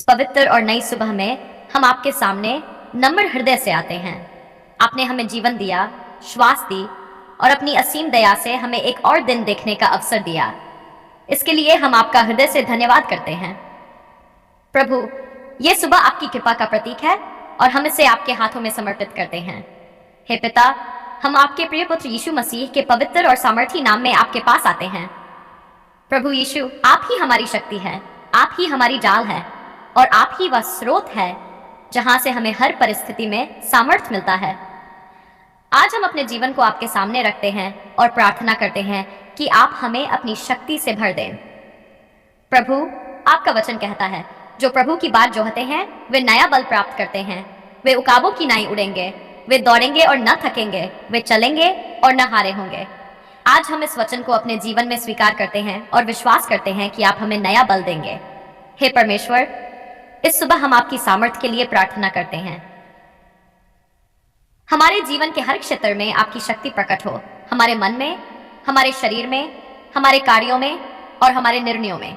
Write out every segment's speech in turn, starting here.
इस पवित्र और नई सुबह में हम आपके सामने नम्र हृदय से आते हैं। आपने हमें जीवन दिया, श्वास दी और अपनी असीम दया से हमें एक और दिन देखने का अवसर दिया। इसके लिए हम आपका हृदय से धन्यवाद करते हैं। प्रभु, ये सुबह आपकी कृपा का प्रतीक है और हम इसे आपके हाथों में समर्पित करते हैं। हे पिता, हम आपके प्रिय पुत्र यीशु मसीह के पवित्र और सामर्थी नाम में आपके पास आते हैं। प्रभु यीशु, आप ही हमारी शक्ति है, आप ही हमारी जाल है और आप ही वह स्रोत है जहां से हमें हर परिस्थिति में सामर्थ्य मिलता है। आज हम अपने जीवन को आपके सामने रखते हैं और प्रार्थना करते हैं कि आप हमें अपनी शक्ति से भर दें। प्रभु, आपका वचन कहता है, जो प्रभु की बात जोहते हैं वे नया बल प्राप्त करते हैं। वे उकाबों की नाई उड़ेंगे, वे दौड़ेंगे और न थकेंगे, वे चलेंगे और न हारे होंगे। आज हम इस वचन को अपने जीवन में स्वीकार करते हैं और विश्वास करते हैं कि आप हमें नया बल देंगे। हे परमेश्वर, इस सुबह हम आपकी सामर्थ्य के लिए प्रार्थना करते हैं। हमारे जीवन के हर क्षेत्र में आपकी शक्ति प्रकट हो, हमारे मन में, हमारे शरीर में, हमारे कार्यों में और हमारे निर्णयों में।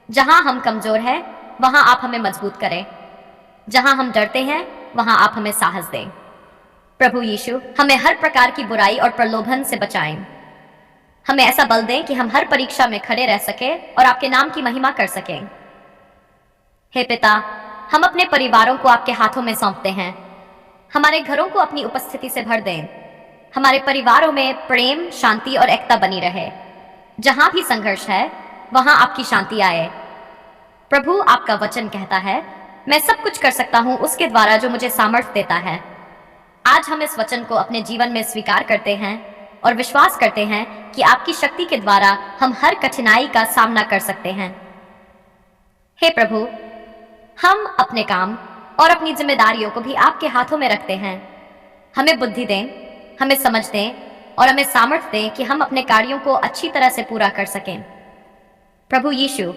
जहां हम कमजोर हैं वहां आप हमें मजबूत करें, जहां हम डरते हैं वहां आप हमें साहस दें। प्रभु यीशु, हमें हर प्रकार की बुराई और प्रलोभन से बचाएं। हमें ऐसा बल दें कि हम हर परीक्षा में खड़े रह सकें और आपके नाम की महिमा कर सकें। हे पिता, हम अपने परिवारों को आपके हाथों में सौंपते हैं। हमारे घरों को अपनी उपस्थिति से भर दें। हमारे परिवारों में प्रेम, शांति और एकता बनी रहे। जहां भी संघर्ष है वहां आपकी शांति आए। प्रभु, आपका वचन कहता है, मैं सब कुछ कर सकता हूं उसके द्वारा जो मुझे सामर्थ्य देता है। आज हम इस वचन को अपने जीवन में स्वीकार करते हैं और विश्वास करते हैं कि आपकी शक्ति के द्वारा हम हर कठिनाई का सामना कर सकते हैं। हे प्रभु, हम अपने काम और अपनी जिम्मेदारियों को भी आपके हाथों में रखते हैं। हमें बुद्धि दें, हमें समझ दें और हमें सामर्थ्य दें कि हम अपने कार्यों को अच्छी तरह से पूरा कर सकें। प्रभु यीशु,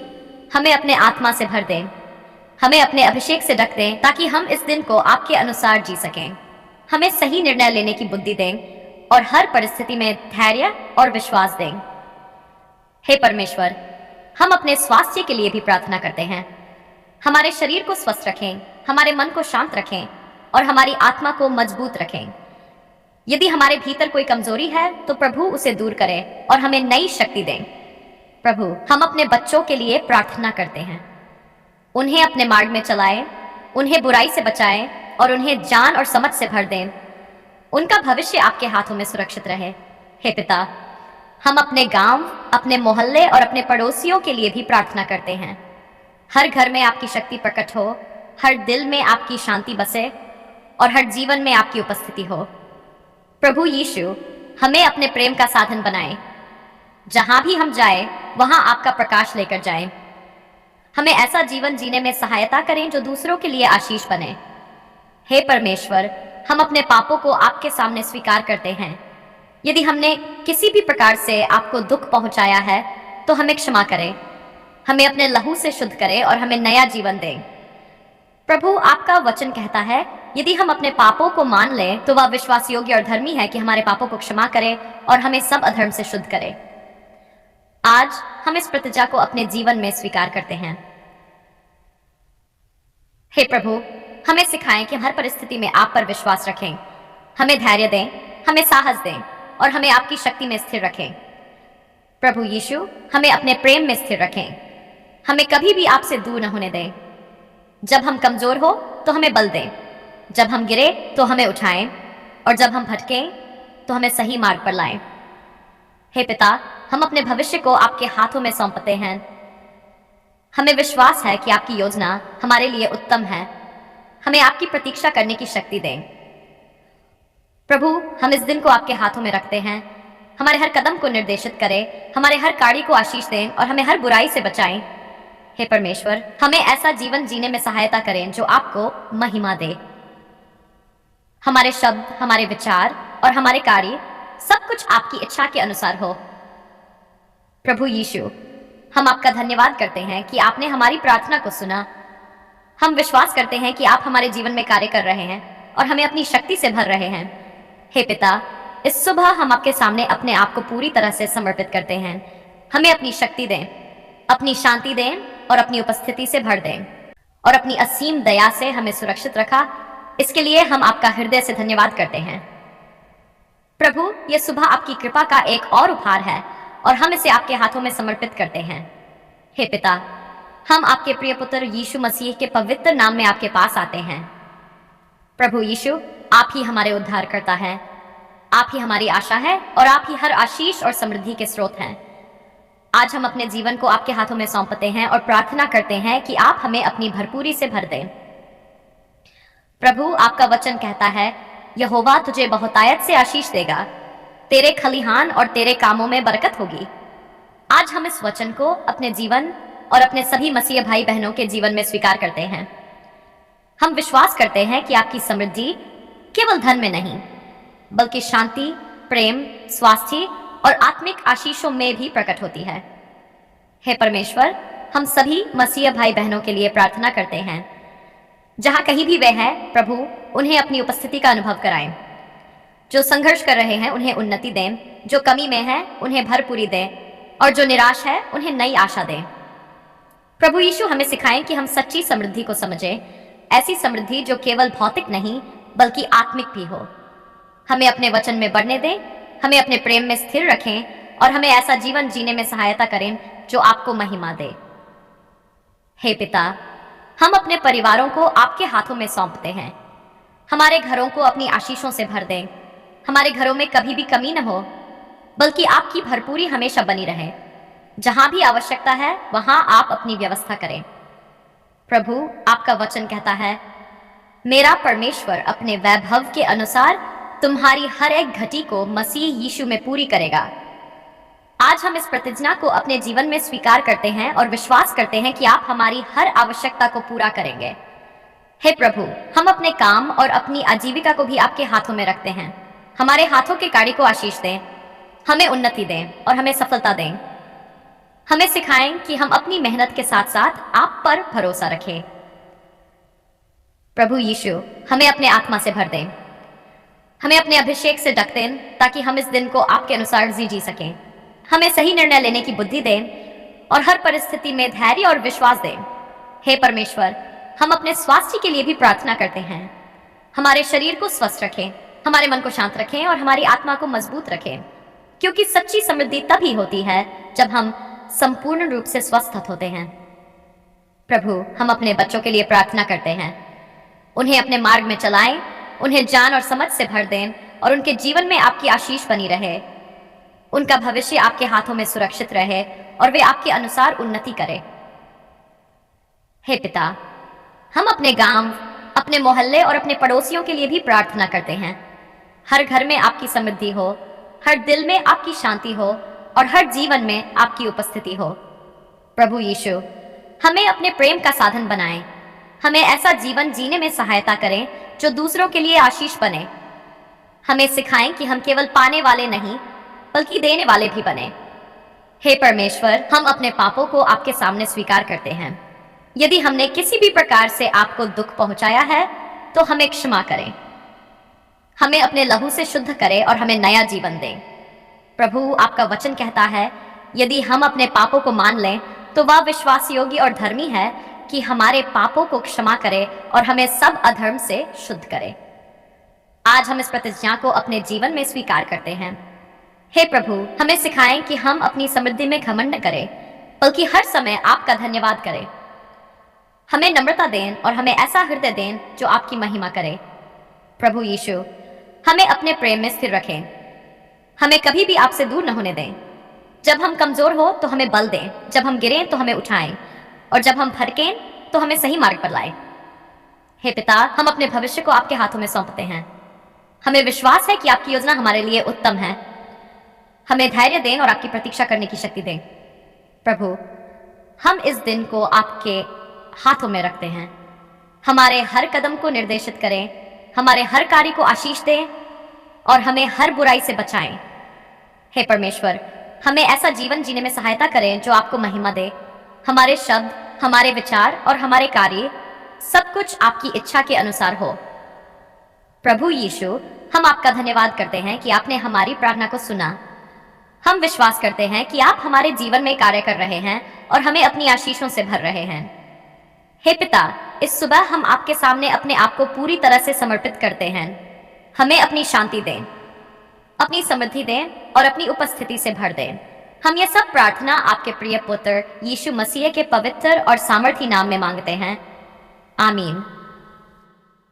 हमें अपने आत्मा से भर दें, हमें अपने अभिषेक से ढक दें ताकि हम इस दिन को आपके अनुसार जी सकें। हमें सही निर्णय लेने की बुद्धि दें और हर परिस्थिति में धैर्य और विश्वास दें। हे परमेश्वर, हम अपने स्वास्थ्य के लिए भी प्रार्थना करते हैं। हमारे शरीर को स्वस्थ रखें, हमारे मन को शांत रखें और हमारी आत्मा को मजबूत रखें। यदि हमारे भीतर कोई कमजोरी है तो प्रभु उसे दूर करें और हमें नई शक्ति दें। प्रभु, हम अपने बच्चों के लिए प्रार्थना करते हैं। उन्हें अपने मार्ग में चलाएं, उन्हें बुराई से बचाएं और उन्हें जान और समझ से भर दें। उनका भविष्य आपके हाथों में सुरक्षित रहे। हे पिता, हम अपने गांव, अपने मोहल्ले और अपने पड़ोसियों के लिए भी प्रार्थना करते हैं। हर घर में आपकी शक्ति प्रकट हो, हर दिल में आपकी शांति बसे और हर जीवन में आपकी उपस्थिति हो। प्रभु यीशु, हमें अपने प्रेम का साधन बनाएं। जहां भी हम जाएं वहां आपका प्रकाश लेकर जाएं। हमें ऐसा जीवन जीने में सहायता करें जो दूसरों के लिए आशीष बने। हे परमेश्वर, हम अपने पापों को आपके सामने स्वीकार करते हैं। यदि हमने किसी भी प्रकार से आपको दुख पहुंचाया है तो हमें क्षमा करें। हमें अपने लहू से शुद्ध करें और हमें नया जीवन दें। प्रभु, आपका वचन कहता है, यदि हम अपने पापों को मान लें तो वह विश्वास योग्य और धर्मी है कि हमारे पापों को क्षमा करे और हमें सब अधर्म से शुद्ध करे। आज हम इस प्रतिज्ञा को अपने जीवन में स्वीकार करते हैं। हे प्रभु, हमें सिखाएं कि हम हर परिस्थिति में आप पर विश्वास रखें। हमें धैर्य दें, हमें साहस दें और हमें आपकी शक्ति में स्थिर रखें। प्रभु यीशु, हमें अपने प्रेम में स्थिर रखें। हमें कभी भी आपसे दूर न होने दें। जब हम कमजोर हो तो हमें बल दें, जब हम गिरे तो हमें उठाएं और जब हम भटकें तो हमें सही मार्ग पर लाएं। हे पिता, हम अपने भविष्य को आपके हाथों में सौंपते हैं। हमें विश्वास है कि आपकी योजना हमारे लिए उत्तम है। हमें आपकी प्रतीक्षा करने की शक्ति दें। प्रभु, हम इस दिन को आपके हाथों में रखते हैं। हमारे हर कदम को निर्देशित करें, हमारे हर कार्य को आशीष दें और हमें हर बुराई से बचाएं। हे परमेश्वर, हमें ऐसा जीवन जीने में सहायता करें जो आपको महिमा दे। हमारे शब्द, हमारे विचार और हमारे कार्य सब कुछ आपकी इच्छा के अनुसार हो। प्रभु यीशु, हम आपका धन्यवाद करते हैं कि आपने हमारी प्रार्थना को सुना। हम विश्वास करते हैं कि आप हमारे जीवन में कार्य कर रहे हैं और हमें अपनी शक्ति से भर रहे हैं। हे पिता, इस सुबह हम आपके सामने अपने आप को पूरी तरह से समर्पित करते हैं। हमें अपनी शक्ति दें, अपनी शांति दें और अपनी उपस्थिति से भर दें और अपनी असीम दया से हमें सुरक्षित रखा, इसके लिए हम आपका हृदय से धन्यवाद करते हैं। प्रभु, यह सुबह आपकी कृपा का एक और उपहार है और हम इसे आपके हाथों में समर्पित करते हैं। हे पिता, हम आपके प्रिय पुत्र यीशु मसीह के पवित्र नाम में आपके पास आते हैं। प्रभु यीशु, आप ही हमारे उद्धारकर्ता हैं, आप ही हमारी आशा है और आप ही हर आशीष और समृद्धि के स्रोत हैं। आज हम अपने जीवन को आपके हाथों में सौंपते हैं और प्रार्थना करते हैं कि आप हमें अपनी भरपूरी से भर दें। प्रभु, आपका वचन कहता है, यहोवा तुझे बहुतायत से आशीष देगा, तेरे खलिहान और तेरे कामों में बरकत होगी। आज हम इस वचन को अपने जीवन और अपने सभी मसीह भाई बहनों के जीवन में स्वीकार करते हैं। हम विश्वास करते हैं कि आपकी समृद्धि केवल धन में नहीं, बल्कि शांति, प्रेम, स्वास्थ्य और आत्मिक आशीषों में भी प्रकट होती है। हे परमेश्वर, हम सभी मसीह भाई बहनों के लिए प्रार्थना करते हैं। जहां कहीं भी वे हैं, प्रभु उन्हें अपनी उपस्थिति का अनुभव कराएं। जो संघर्ष कर रहे हैं उन्हें उन्नति दें, जो कमी में है उन्हें भरपूरी दें, और जो निराश है उन्हें नई आशा दें। प्रभु यीशु, हमें सिखाएं कि हम सच्ची समृद्धि को समझें, ऐसी समृद्धि जो केवल भौतिक नहीं बल्कि आत्मिक भी हो। हमें अपने वचन में बढ़ने दें, हमें अपने प्रेम में स्थिर रखें और हमें ऐसा जीवन जीने में सहायता करें जो आपको महिमा दे। हे पिता, हम अपने परिवारों को आपके हाथों में सौंपते हैं। हमारे घरों को अपनी आशीषों से भर दें। हमारे घरों में कभी भी कमी न हो, बल्कि आपकी भरपूरी हमेशा बनी रहे। जहां भी आवश्यकता है वहां आप अपनी व्यवस्था करें। प्रभु, आपका वचन कहता है, मेरा परमेश्वर अपने वैभव के अनुसार तुम्हारी हर एक घटी को मसीह यीशु में पूरी करेगा। आज हम इस प्रतिज्ञा को अपने जीवन में स्वीकार करते हैं और विश्वास करते हैं कि आप हमारी हर आवश्यकता को पूरा करेंगे। हे प्रभु, हम अपने काम और अपनी आजीविका को भी आपके हाथों में रखते हैं। हमारे हाथों के कार्य को आशीष दें, हमें उन्नति दें और हमें सफलता दें। हमें सिखाएं कि हम अपनी मेहनत के साथ साथ आप पर भरोसा रखें। प्रभु यीशु, हमें अपने आत्मा से भर दें, हमें अपने अभिषेक से ढक दें, ताकि हम इस दिन को आपके अनुसार जी सकें। हमें सही निर्णय लेने की बुद्धि दें और हर परिस्थिति में धैर्य और विश्वास दें। हे परमेश्वर, हम अपने स्वास्थ्य के लिए भी प्रार्थना करते हैं। हमारे शरीर को स्वस्थ रखें, हमारे मन को शांत रखें और हमारी आत्मा को मजबूत रखें, क्योंकि सच्ची समृद्धि तभी होती है जब हम संपूर्ण रूप से स्वस्थ होते हैं। प्रभु, हम अपने बच्चों के लिए प्रार्थना करते हैं। उन्हें अपने मार्ग में चलाएं, उन्हें ज्ञान और समझ से भर दें और उनके जीवन में आपकी आशीष बनी रहे। उनका भविष्य आपके हाथों में सुरक्षित रहे और वे आपके अनुसार उन्नति करें। हे पिता, हम अपने गांव, अपने मोहल्ले और अपने पड़ोसियों के लिए भी प्रार्थना करते हैं। हर घर में आपकी समृद्धि हो, हर दिल में आपकी शांति हो और हर जीवन में आपकी उपस्थिति हो। प्रभु यीशु, हमें अपने प्रेम का साधन बनाएं। हमें ऐसा जीवन जीने में सहायता करें जो दूसरों के लिए आशीष बने। हमें सिखाएं कि हम केवल पाने वाले नहीं बल्कि देने वाले भी बने। हे परमेश्वर, हम अपने पापों को आपके सामने स्वीकार करते हैं। यदि हमने किसी भी प्रकार से आपको दुख पहुंचाया है तो हमें क्षमा करें। हमें अपने लहू से शुद्ध करें और हमें नया जीवन दें। प्रभु, आपका वचन कहता है, यदि हम अपने पापों को मान लें तो वह विश्वास योग्य और धर्मी है कि हमारे पापों को क्षमा करे और हमें सब अधर्म से शुद्ध करे। आज हम इस प्रतिज्ञा को अपने जीवन में स्वीकार करते हैं। हे प्रभु, हमें सिखाएं कि हम अपनी समृद्धि में घमंड न करें, बल्कि हर समय आपका धन्यवाद करें। हमें नम्रता दें और हमें ऐसा हृदय दें जो आपकी महिमा करे। प्रभु यीशु, हमें अपने प्रेम में स्थिर रखें। हमें कभी भी आपसे दूर न होने दें। जब हम कमजोर हो तो हमें बल दें, जब हम गिरें तो हमें उठाएं और जब हम भटकें तो हमें सही मार्ग पर लाएं। हे पिता, हम अपने भविष्य को आपके हाथों में सौंपते हैं। हमें विश्वास है कि आपकी योजना हमारे लिए उत्तम है। हमें धैर्य दें और आपकी प्रतीक्षा करने की शक्ति दें। प्रभु, हम इस दिन को आपके हाथों में रखते हैं। हमारे हर कदम को निर्देशित करें, हमारे हर कार्य को आशीष दें और हमें हर बुराई से बचाएं। हे परमेश्वर, हमें ऐसा जीवन जीने में सहायता करें जो आपको महिमा दे। हमारे शब्द, हमारे विचार और हमारे कार्य सब कुछ आपकी इच्छा के अनुसार हो। प्रभु यीशु, हम आपका धन्यवाद करते हैं कि आपने हमारी प्रार्थना को सुना। हम विश्वास करते हैं कि आप हमारे जीवन में कार्य कर रहे हैं और हमें अपनी आशीषों से भर रहे हैं। हे पिता, इस सुबह हम आपके सामने अपने आप को पूरी तरह से समर्पित करते हैं। हमें अपनी शांति दें, अपनी समृद्धि दें और अपनी उपस्थिति से भर दें। हम ये सब प्रार्थना आपके प्रिय पुत्र यीशु मसीह के पवित्र और सामर्थी नाम में मांगते हैं। आमीन।